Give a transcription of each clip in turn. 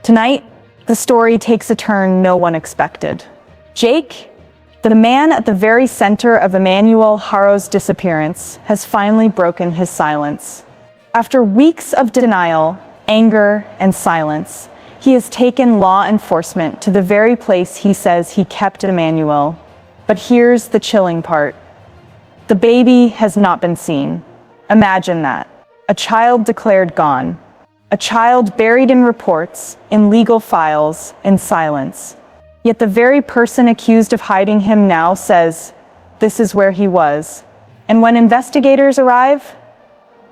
Tonight, the story takes a turn no one expected. Jake, the man at the very center of Emmanuel Haro's disappearance, has finally broken his silence. After weeks of denial, anger, and silence, he has taken law enforcement to the very place he says he kept Emmanuel. But here's the chilling part. The baby has not been seen. Imagine that. A child declared gone. A child buried in reports, in legal files, in silence. Yet the very person accused of hiding him now says, this is where he was. And when investigators arrive,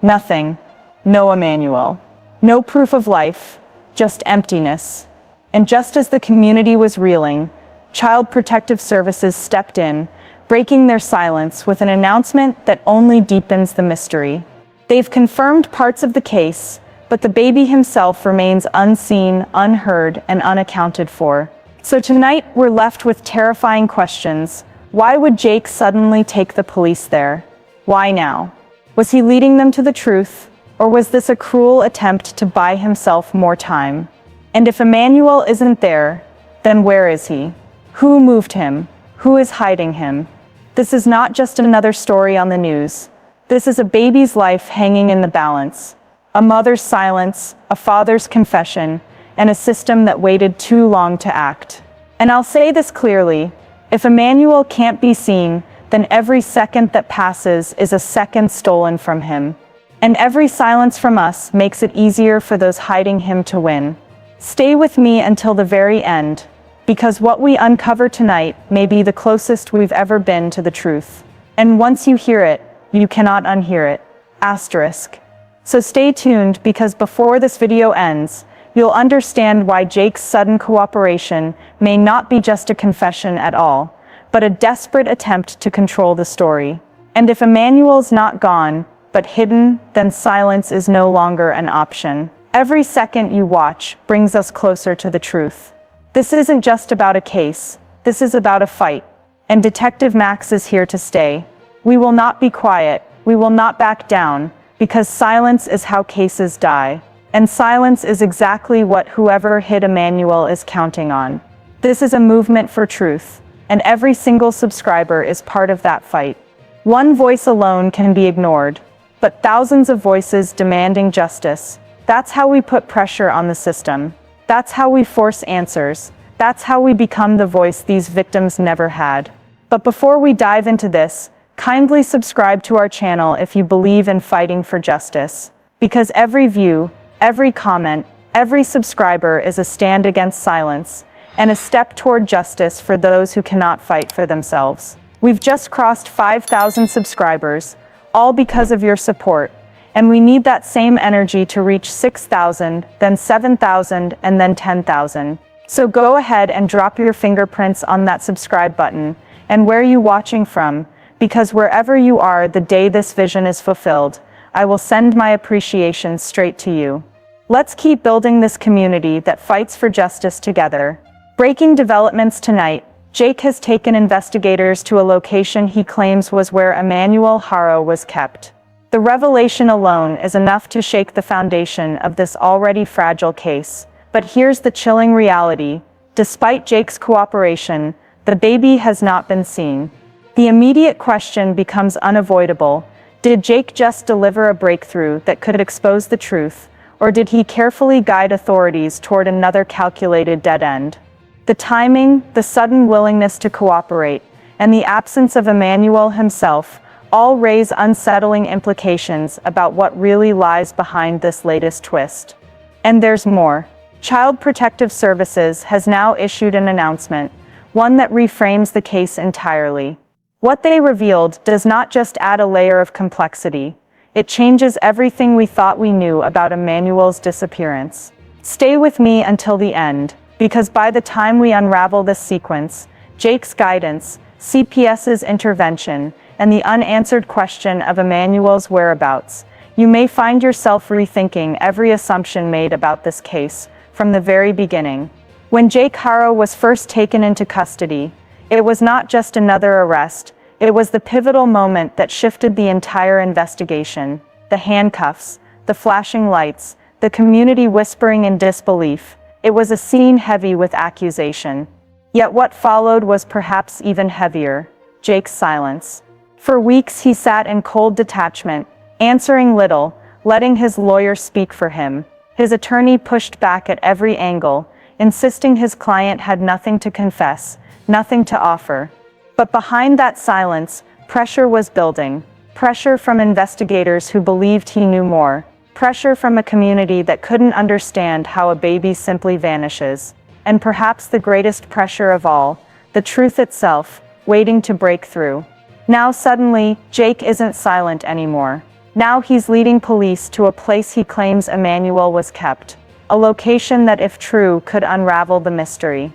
nothing. No Emmanuel. No proof of life, just emptiness. And just as the community was reeling, Child Protective Services stepped in, breaking their silence with an announcement that only deepens the mystery. They've confirmed parts of the case, but the baby himself remains unseen, unheard, and unaccounted for. So tonight, we're left with terrifying questions. Why would Jake suddenly take the police there? Why now? Was he leading them to the truth, or was this a cruel attempt to buy himself more time? And if Emmanuel isn't there, then where is he? Who moved him? Who is hiding him? This is not just another story on the news. This is a baby's life hanging in the balance. A mother's silence, a father's confession, and a system that waited too long to act. And I'll say this clearly, if Emmanuel can't be seen, then every second that passes is a second stolen from him. And every silence from us makes it easier for those hiding him to win. Stay with me until the very end, because what we uncover tonight may be the closest we've ever been to the truth. And once you hear it, you cannot unhear it. Asterisk. So stay tuned, because before this video ends, you'll understand why Jake's sudden cooperation may not be just a confession at all, but a desperate attempt to control the story. And if Emmanuel's not gone, but hidden, then silence is no longer an option. Every second you watch brings us closer to the truth. This isn't just about a case, this is about a fight. And DetectiveMax is here to stay. We will not be quiet, we will not back down, because silence is how cases die. And silence is exactly what whoever hid Emmanuel is counting on. This is a movement for truth, and every single subscriber is part of that fight. One voice alone can be ignored, but thousands of voices demanding justice. That's how we put pressure on the system. That's how we force answers. That's how we become the voice these victims never had. But before we dive into this, kindly subscribe to our channel if you believe in fighting for justice. Because every view, every comment, every subscriber is a stand against silence, and a step toward justice for those who cannot fight for themselves. We've just crossed 5,000 subscribers, all because of your support, and we need that same energy to reach 6,000, then 7,000, and then 10,000. So go ahead and drop your fingerprints on that subscribe button, and where you watching from, because wherever you are the day this vision is fulfilled, I will send my appreciation straight to you. Let's keep building this community that fights for justice together. Breaking developments tonight, Jake has taken investigators to a location he claims was where Emmanuel Haro was kept. The revelation alone is enough to shake the foundation of this already fragile case. But here's the chilling reality. Despite Jake's cooperation, the baby has not been seen. The immediate question becomes unavoidable. Did Jake just deliver a breakthrough that could expose the truth, or did he carefully guide authorities toward another calculated dead end? The timing, the sudden willingness to cooperate, and the absence of Emmanuel himself all raise unsettling implications about what really lies behind this latest twist. And there's more. Child Protective Services has now issued an announcement, one that reframes the case entirely. What they revealed does not just add a layer of complexity, it changes everything we thought we knew about Emmanuel's disappearance. Stay with me until the end, because by the time we unravel this sequence, Jake's guidance, CPS's intervention, and the unanswered question of Emmanuel's whereabouts, you may find yourself rethinking every assumption made about this case from the very beginning. When Jake Haro was first taken into custody, it was not just another arrest, it was the pivotal moment that shifted the entire investigation. The handcuffs, the flashing lights, the community whispering in disbelief. It was a scene heavy with accusation. Yet what followed was perhaps even heavier: Jake's silence. For weeks he sat in cold detachment, answering little, letting his lawyer speak for him. His attorney pushed back at every angle, insisting his client had nothing to confess, nothing to offer. But behind that silence, pressure was building. Pressure from investigators who believed he knew more. Pressure from a community that couldn't understand how a baby simply vanishes. And perhaps the greatest pressure of all, the truth itself, waiting to break through. Now suddenly, Jake isn't silent anymore. Now he's leading police to a place he claims Emmanuel was kept. A location that, if true, could unravel the mystery.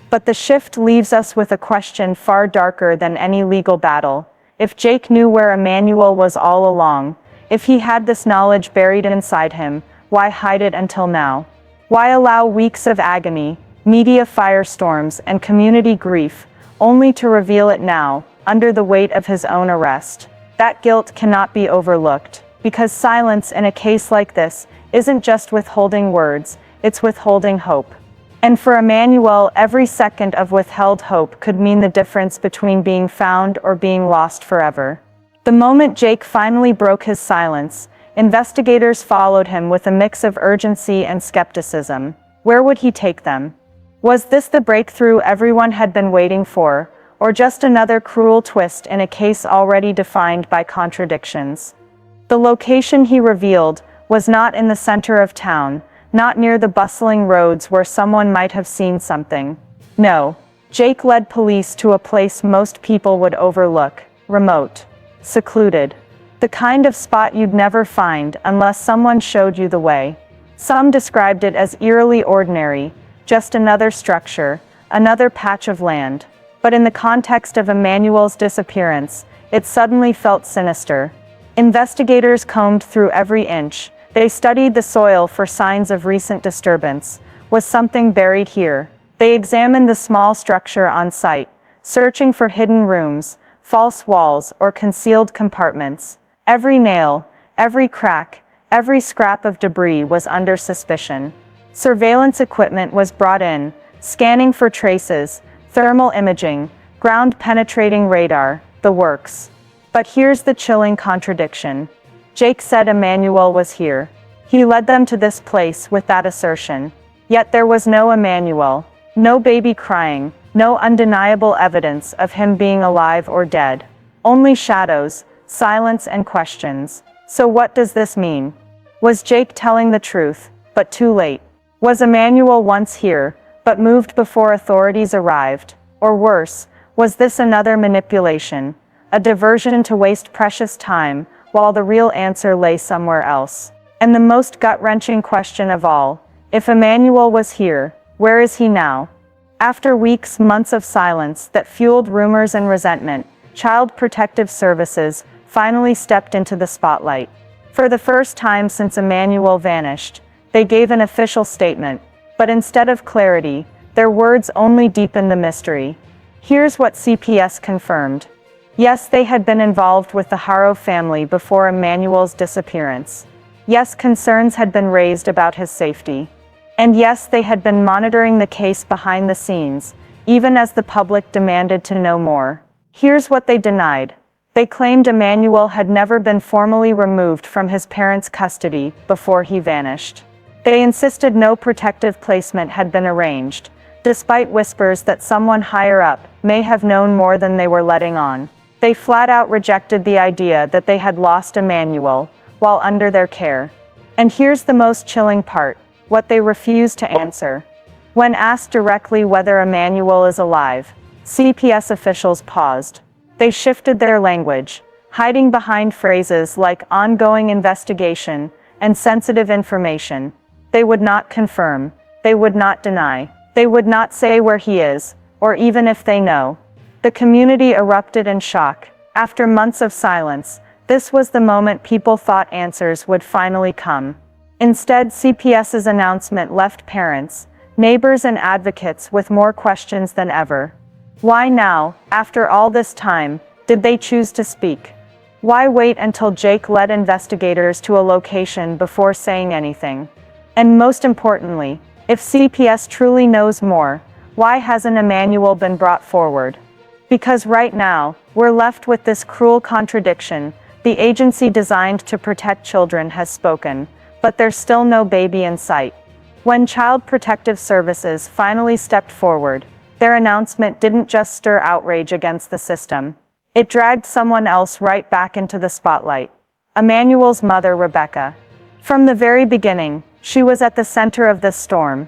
But the shift leaves us with a question far darker than any legal battle. If Jake knew where Emmanuel was all along, if he had this knowledge buried inside him, why hide it until now? Why allow weeks of agony, media firestorms, and community grief, only to reveal it now, under the weight of his own arrest? That guilt cannot be overlooked, because silence in a case like this isn't just withholding words, it's withholding hope. And for Emmanuel, every second of withheld hope could mean the difference between being found or being lost forever. The moment Jake finally broke his silence, investigators followed him with a mix of urgency and skepticism. Where would he take them? Was this the breakthrough everyone had been waiting for, or just another cruel twist in a case already defined by contradictions? The location he revealed was not in the center of town, not near the bustling roads where someone might have seen something. No, Jake led police to a place most people would overlook: remote, secluded. The kind of spot you'd never find unless someone showed you the way. Some described it as eerily ordinary, just another structure, another patch of land. But in the context of Emmanuel's disappearance, it suddenly felt sinister. Investigators combed through every inch. They studied the soil for signs of recent disturbance. Was something buried here? They examined the small structure on site, searching for hidden rooms, false walls, or concealed compartments. Every nail, every crack, every scrap of debris was under suspicion. Surveillance equipment was brought in, scanning for traces, thermal imaging, ground-penetrating radar, the works. But here's the chilling contradiction. Jake said Emmanuel was here. He led them to this place with that assertion. Yet there was no Emmanuel, no baby crying, no undeniable evidence of him being alive or dead. Only shadows, silence, and questions. So what does this mean? Was Jake telling the truth, but too late? Was Emmanuel once here, but moved before authorities arrived? Or worse, was this another manipulation, a diversion to waste precious time, while the real answer lay somewhere else? And the most gut-wrenching question of all, if Emmanuel was here, where is he now? After weeks, months of silence that fueled rumors and resentment, Child Protective Services finally stepped into the spotlight. For the first time since Emmanuel vanished, they gave an official statement, but instead of clarity, their words only deepened the mystery. Here's what CPS confirmed. Yes, they had been involved with the Haro family before Emmanuel's disappearance. Yes, concerns had been raised about his safety. And yes, they had been monitoring the case behind the scenes, even as the public demanded to know more. Here's what they denied. They claimed Emmanuel had never been formally removed from his parents' custody before he vanished. They insisted no protective placement had been arranged, despite whispers that someone higher up may have known more than they were letting on. They flat out rejected the idea that they had lost Emmanuel while under their care. And here's the most chilling part, what they refused to answer. When asked directly whether Emmanuel is alive, CPS officials paused. They shifted their language, hiding behind phrases like ongoing investigation and sensitive information. They would not confirm, they would not deny, they would not say where he is, or even if they know. The community erupted in shock. After months of silence, this was the moment people thought answers would finally come. Instead, CPS's announcement left parents, neighbors, and advocates with more questions than ever. Why now, after all this time, did they choose to speak? Why wait until Jake led investigators to a location before saying anything? And most importantly, If CPS truly knows more, why hasn't Emmanuel been brought forward? Because right now, we're left with this cruel contradiction. The agency designed to protect children has spoken, but there's still no baby in sight. When Child Protective Services finally stepped forward, their announcement didn't just stir outrage against the system. It dragged someone else right back into the spotlight. Emmanuel's mother, Rebecca. From the very beginning, she was at the center of this storm.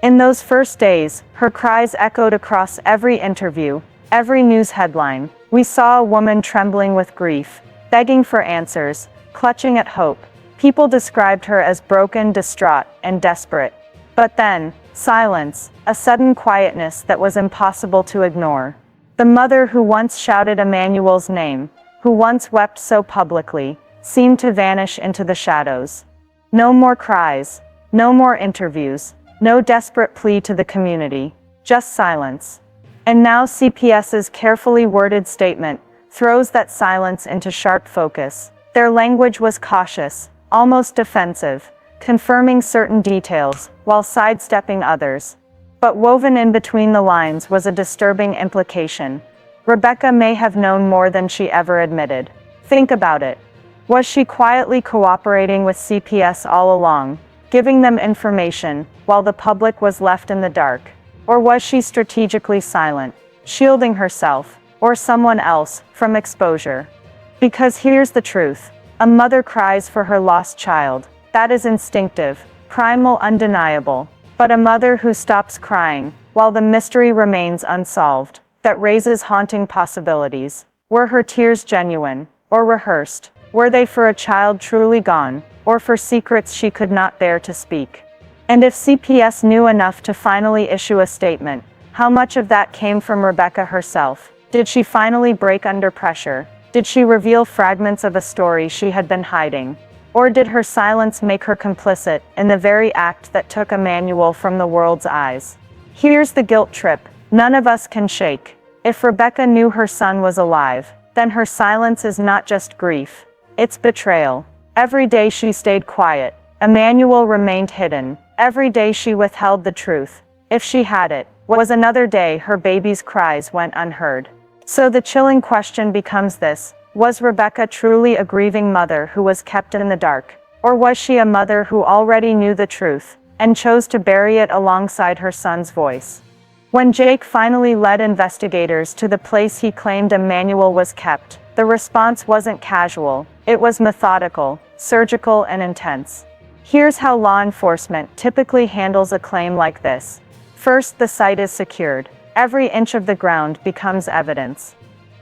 In those first days, her cries echoed across every interview, every news headline. We saw a woman trembling with grief, begging for answers, clutching at hope. People described her as broken, distraught, and desperate. But then, silence, a sudden quietness that was impossible to ignore. The mother who once shouted Emmanuel's name, who once wept so publicly, seemed to vanish into the shadows. No more cries, no more interviews, no desperate plea to the community, just silence. And now CPS's carefully worded statement throws that silence into sharp focus. Their language was cautious, almost defensive, confirming certain details, while sidestepping others. But woven in between the lines was a disturbing implication. Rebecca may have known more than she ever admitted. Think about it. Was she quietly cooperating with CPS all along, giving them information, while the public was left in the dark? Or was she strategically silent, shielding herself, or someone else, from exposure? Because here's the truth. A mother cries for her lost child. That is instinctive, primal, undeniable. But a mother who stops crying, while the mystery remains unsolved, that raises haunting possibilities. Were her tears genuine, or rehearsed? Were they for a child truly gone, or for secrets she could not bear to speak? And if CPS knew enough to finally issue a statement, how much of that came from Rebecca herself? Did she finally break under pressure? Did she reveal fragments of a story she had been hiding? Or did her silence make her complicit in the very act that took Emmanuel from the world's eyes? Here's the guilt trip none of us can shake. If Rebecca knew her son was alive, then her silence is not just grief, it's betrayal. Every day she stayed quiet, Emmanuel remained hidden. Every day she withheld the truth. If she had it, was another day her baby's cries went unheard. So the chilling question becomes this. Was Rebecca truly a grieving mother who was kept in the dark? Or was she a mother who already knew the truth, and chose to bury it alongside her son's voice? When Jake finally led investigators to the place he claimed Emmanuel was kept, the response wasn't casual, it was methodical, surgical, and intense. Here's how law enforcement typically handles a claim like this. First, the site is secured. Every inch of the ground becomes evidence.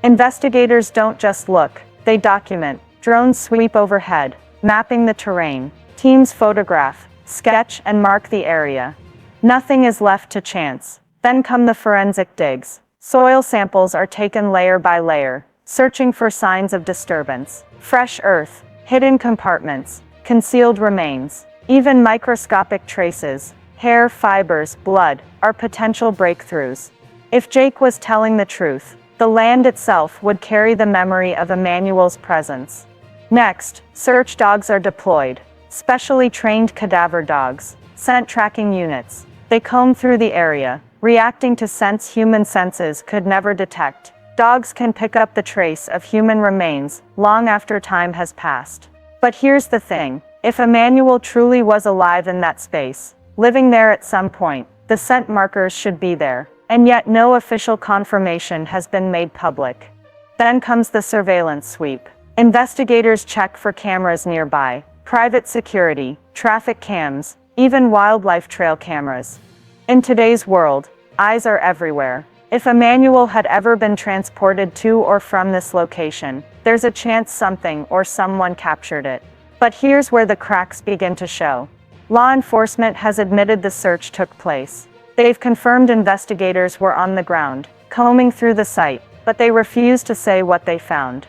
Investigators don't just look, they document. Drones sweep overhead, mapping the terrain. Teams photograph, sketch, and mark the area. Nothing is left to chance. Then come the forensic digs. Soil samples are taken layer by layer, searching for signs of disturbance. Fresh earth, hidden compartments, concealed remains. Even microscopic traces, hair, fibers, blood, are potential breakthroughs. If Jake was telling the truth, the land itself would carry the memory of Emmanuel's presence. Next, search dogs are deployed, specially trained cadaver dogs, scent tracking units. They comb through the area, reacting to scents human senses could never detect. Dogs can pick up the trace of human remains long after time has passed. But here's the thing, if Emmanuel truly was alive in that space, living there at some point, the scent markers should be there. And yet no official confirmation has been made public. Then comes the surveillance sweep. Investigators check for cameras nearby, private security, traffic cams, even wildlife trail cameras. In today's world, eyes are everywhere. If Emmanuel had ever been transported to or from this location, there's a chance something or someone captured it. But here's where the cracks begin to show. Law enforcement has admitted the search took place. They've confirmed investigators were on the ground, combing through the site, but they refused to say what they found.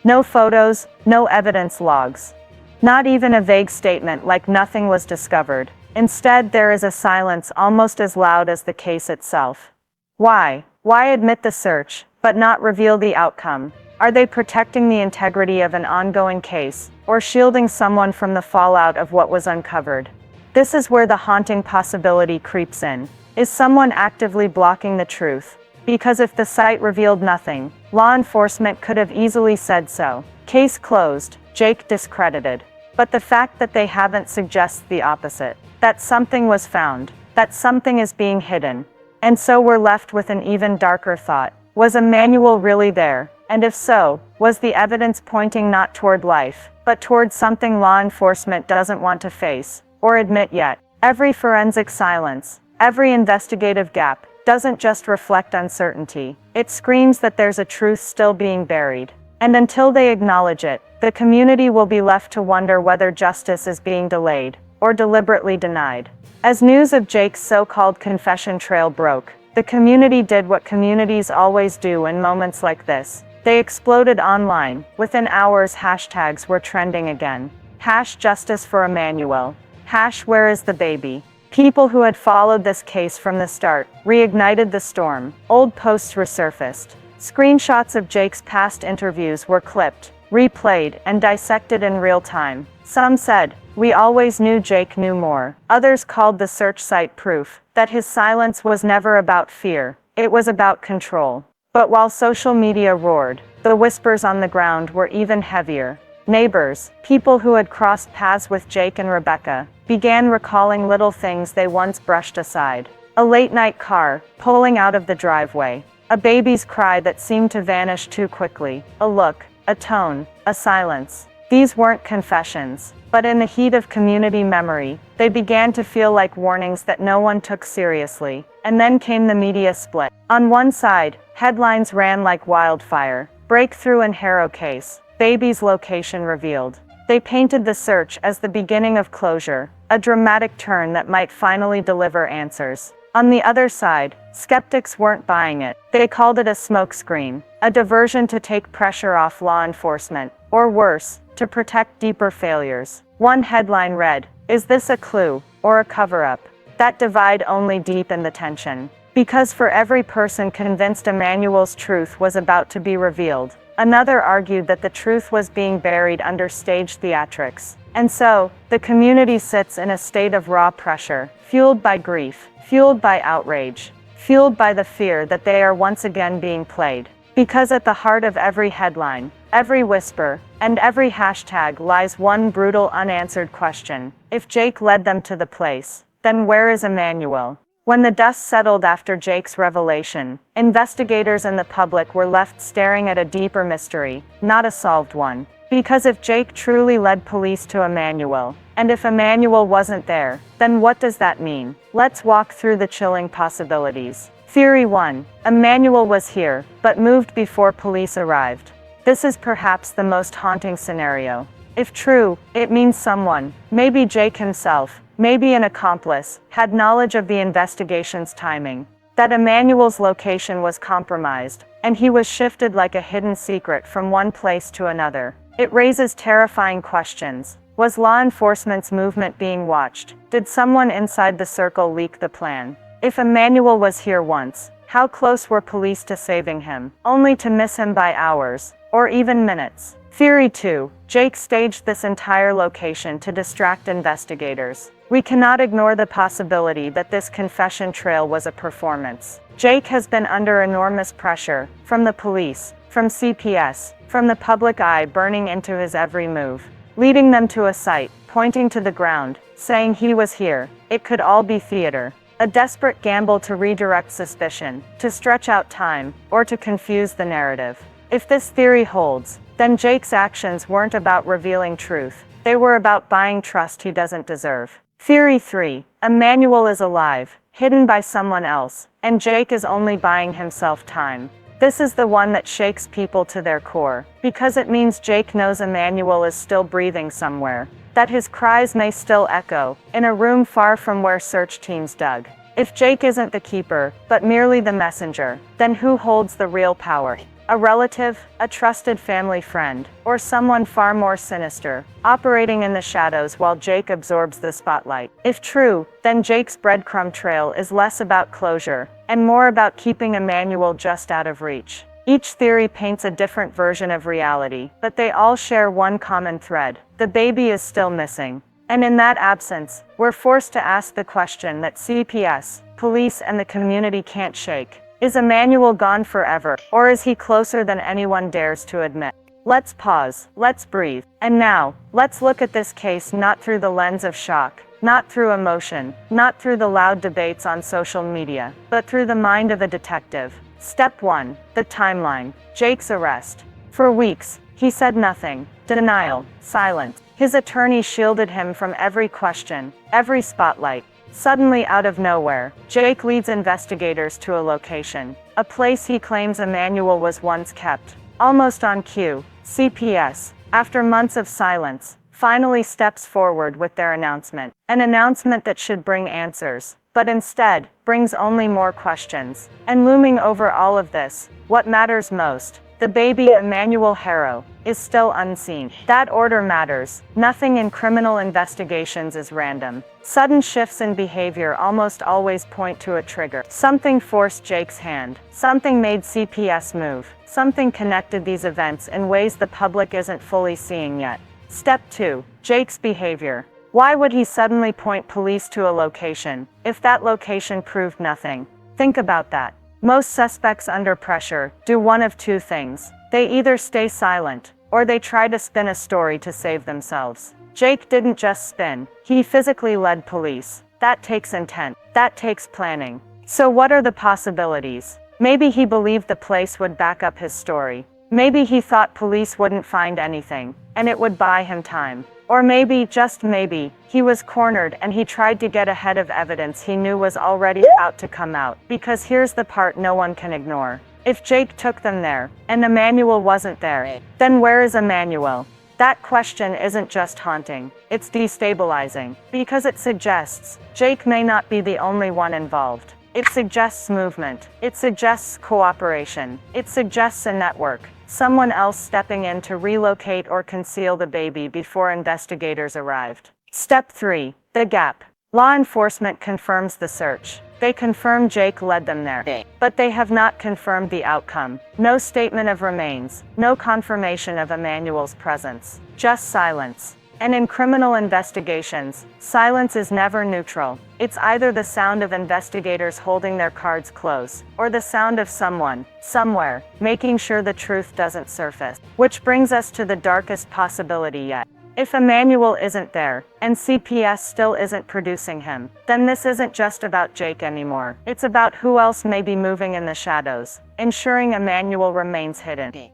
No photos, no evidence logs. Not even a vague statement like nothing was discovered. Instead, there is a silence almost as loud as the case itself. Why? Why admit the search, but not reveal the outcome? Are they protecting the integrity of an ongoing case, or shielding someone from the fallout of what was uncovered? This is where the haunting possibility creeps in. Is someone actively blocking the truth? Because if the site revealed nothing, law enforcement could have easily said so. Case closed, Jake discredited. But the fact that they haven't suggests the opposite. That something was found. That something is being hidden. And so we're left with an even darker thought. Was Emmanuel really there? And if so, was the evidence pointing not toward life, but toward something law enforcement doesn't want to face, or admit yet? Every forensic silence, every investigative gap, doesn't just reflect uncertainty. It screams that there's a truth still being buried. And until they acknowledge it, the community will be left to wonder whether justice is being delayed, or deliberately denied. As news of Jake's so-called confession trail broke, the community did what communities always do in moments like this. They exploded online. Within hours, hashtags were trending again. #Justice for Emmanuel. #Where is the baby? People who had followed this case from the start reignited the storm. Old posts resurfaced. Screenshots of Jake's past interviews were clipped, replayed, and dissected in real time. Some said, "We always knew Jake knew more." Others called the search site proof that his silence was never about fear, it was about control. But while social media roared, the whispers on the ground were even heavier. Neighbors, people who had crossed paths with Jake and Rebecca, began recalling little things they once brushed aside. A late-night car, pulling out of the driveway. A baby's cry that seemed to vanish too quickly. A look, a tone, a silence. These weren't confessions, but in the heat of community memory, they began to feel like warnings that no one took seriously. And then came the media split. On one side, headlines ran like wildfire. Breakthrough in Haro case. Baby's location revealed. They painted the search as the beginning of closure, a dramatic turn that might finally deliver answers. On the other side, skeptics weren't buying it. They called it a smokescreen, a diversion to take pressure off law enforcement, or worse, to protect deeper failures. One headline read, "Is this a clue, or a cover-up?" That divide only deepened the tension. Because for every person convinced Emmanuel's truth was about to be revealed, another argued that the truth was being buried under staged theatrics. And so, the community sits in a state of raw pressure, fueled by grief, fueled by outrage, fueled by the fear that they are once again being played. Because at the heart of every headline, every whisper, and every hashtag lies one brutal unanswered question. If Jake led them to the place, then where is Emmanuel? When the dust settled after Jake's revelation, investigators and the public were left staring at a deeper mystery, not a solved one. Because if Jake truly led police to Emmanuel, and if Emmanuel wasn't there, then what does that mean? Let's walk through the chilling possibilities. Theory 1. Emmanuel was here, but moved before police arrived. This is perhaps the most haunting scenario. If true, it means someone, maybe Jake himself, maybe an accomplice, had knowledge of the investigation's timing. That Emmanuel's location was compromised, and he was shifted like a hidden secret from one place to another. It raises terrifying questions. Was law enforcement's movement being watched? Did someone inside the circle leak the plan? If Emmanuel was here once, how close were police to saving him, only to miss him by hours, or even minutes? Theory 2. Jake staged this entire location to distract investigators. We cannot ignore the possibility that this confession trail was a performance. Jake has been under enormous pressure, from the police, from CPS, from the public eye burning into his every move, leading them to a site, pointing to the ground, saying he was here. It could all be theater. A desperate gamble to redirect suspicion, to stretch out time, or to confuse the narrative. If this theory holds, then Jake's actions weren't about revealing truth. They were about buying trust he doesn't deserve. Theory 3. Emmanuel is alive, hidden by someone else, and Jake is only buying himself time. This is the one that shakes people to their core, because it means Jake knows Emmanuel is still breathing somewhere, that his cries may still echo, in a room far from where search teams dug. If Jake isn't the keeper, but merely the messenger, then who holds the real power? A relative, a trusted family friend, or someone far more sinister, operating in the shadows while Jake absorbs the spotlight. If true, then Jake's breadcrumb trail is less about closure, and more about keeping Emmanuel just out of reach. Each theory paints a different version of reality, but they all share one common thread. The baby is still missing. And in that absence, we're forced to ask the question that CPS, police, and the community can't shake. Is Emmanuel gone forever, or is he closer than anyone dares to admit? Let's pause, let's breathe. And now, let's look at this case not through the lens of shock, not through emotion, not through the loud debates on social media, but through the mind of a detective. Step 1. The timeline. Jake's arrest. For weeks, he said nothing. Denial, silence. His attorney shielded him from every question, every spotlight. Suddenly, out of nowhere, Jake leads investigators to a location, a place he claims Emmanuel was once kept. Almost on cue, CPS, after months of silence, finally steps forward with their announcement. An announcement that should bring answers, but instead, brings only more questions. And looming over all of this, what matters most, the baby Emmanuel Haro, is still unseen. That order matters. Nothing in criminal investigations is random. Sudden shifts in behavior almost always point to a trigger. Something forced Jake's hand. Something made CPS move. Something connected these events in ways the public isn't fully seeing yet. Step 2. Jake's behavior. Why would he suddenly point police to a location, if that location proved nothing? Think about that. Most suspects under pressure do one of two things. They either stay silent, or they try to spin a story to save themselves. Jake didn't just spin, he physically led police. That takes intent. That takes planning. So what are the possibilities? Maybe he believed the place would back up his story. Maybe he thought police wouldn't find anything, and it would buy him time. Or maybe, just maybe, he was cornered and he tried to get ahead of evidence he knew was already about to come out. Because here's the part no one can ignore. If Jake took them there, and Emmanuel wasn't there, then where is Emmanuel? That question isn't just haunting, it's destabilizing. Because it suggests Jake may not be the only one involved. It suggests movement. It suggests cooperation. It suggests a network. Someone else stepping in to relocate or conceal the baby before investigators arrived. Step 3. The gap. Law enforcement confirms the search. They confirm Jake led them there. But they have not confirmed the outcome. No statement of remains. No confirmation of Emmanuel's presence. Just silence. And in criminal investigations, silence is never neutral. It's either the sound of investigators holding their cards close, or the sound of someone, somewhere, making sure the truth doesn't surface. Which brings us to the darkest possibility yet. If Emmanuel isn't there, and CPS still isn't producing him, then this isn't just about Jake anymore. It's about who else may be moving in the shadows, ensuring Emmanuel remains hidden.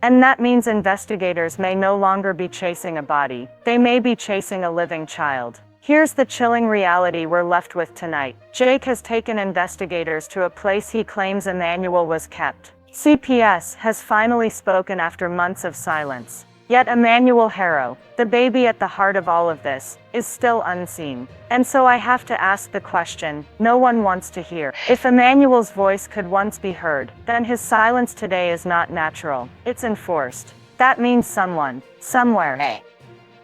And that means investigators may no longer be chasing a body. They may be chasing a living child. Here's the chilling reality we're left with tonight. Jake has taken investigators to a place he claims Emmanuel was kept. CPS has finally spoken after months of silence. Yet Emmanuel Haro, the baby at the heart of all of this, is still unseen. And so I have to ask the question no one wants to hear. If Emmanuel's voice could once be heard, then his silence today is not natural. It's enforced. That means someone, somewhere,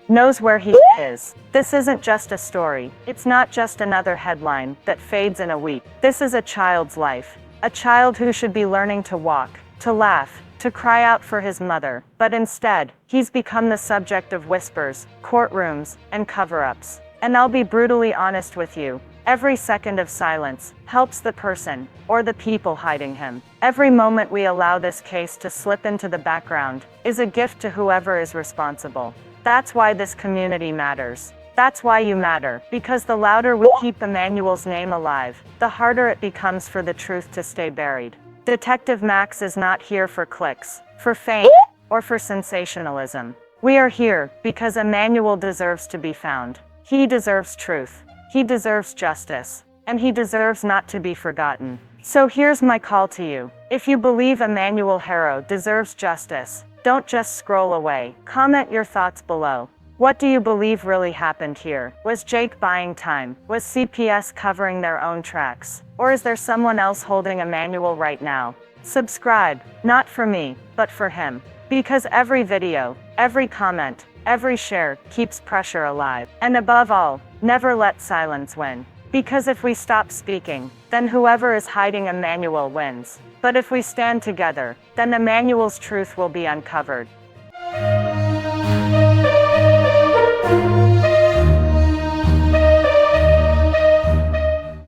knows where he is. This isn't just a story. It's not just another headline that fades in a week. This is a child's life. A child who should be learning to walk, to laugh, to cry out for his mother, but instead, he's become the subject of whispers, courtrooms, and cover-ups. And I'll be brutally honest with you, every second of silence helps the person, or the people hiding him. Every moment we allow this case to slip into the background is a gift to whoever is responsible. That's why this community matters. That's why you matter, because the louder we keep Emmanuel's name alive, the harder it becomes for the truth to stay buried. DetectiveMax is not here for clicks, for fame, or for sensationalism. We are here because Emmanuel deserves to be found. He deserves truth. He deserves justice. And he deserves not to be forgotten. So here's my call to you. If you believe Emmanuel Haro deserves justice, don't just scroll away. Comment your thoughts below. What do you believe really happened here? Was Jake buying time? Was CPS covering their own tracks? Or is there someone else holding Emmanuel right now? Subscribe, not for me, but for him. Because every video, every comment, every share keeps pressure alive. And above all, never let silence win. Because if we stop speaking, then whoever is hiding Emmanuel wins. But if we stand together, then Emmanuel's truth will be uncovered.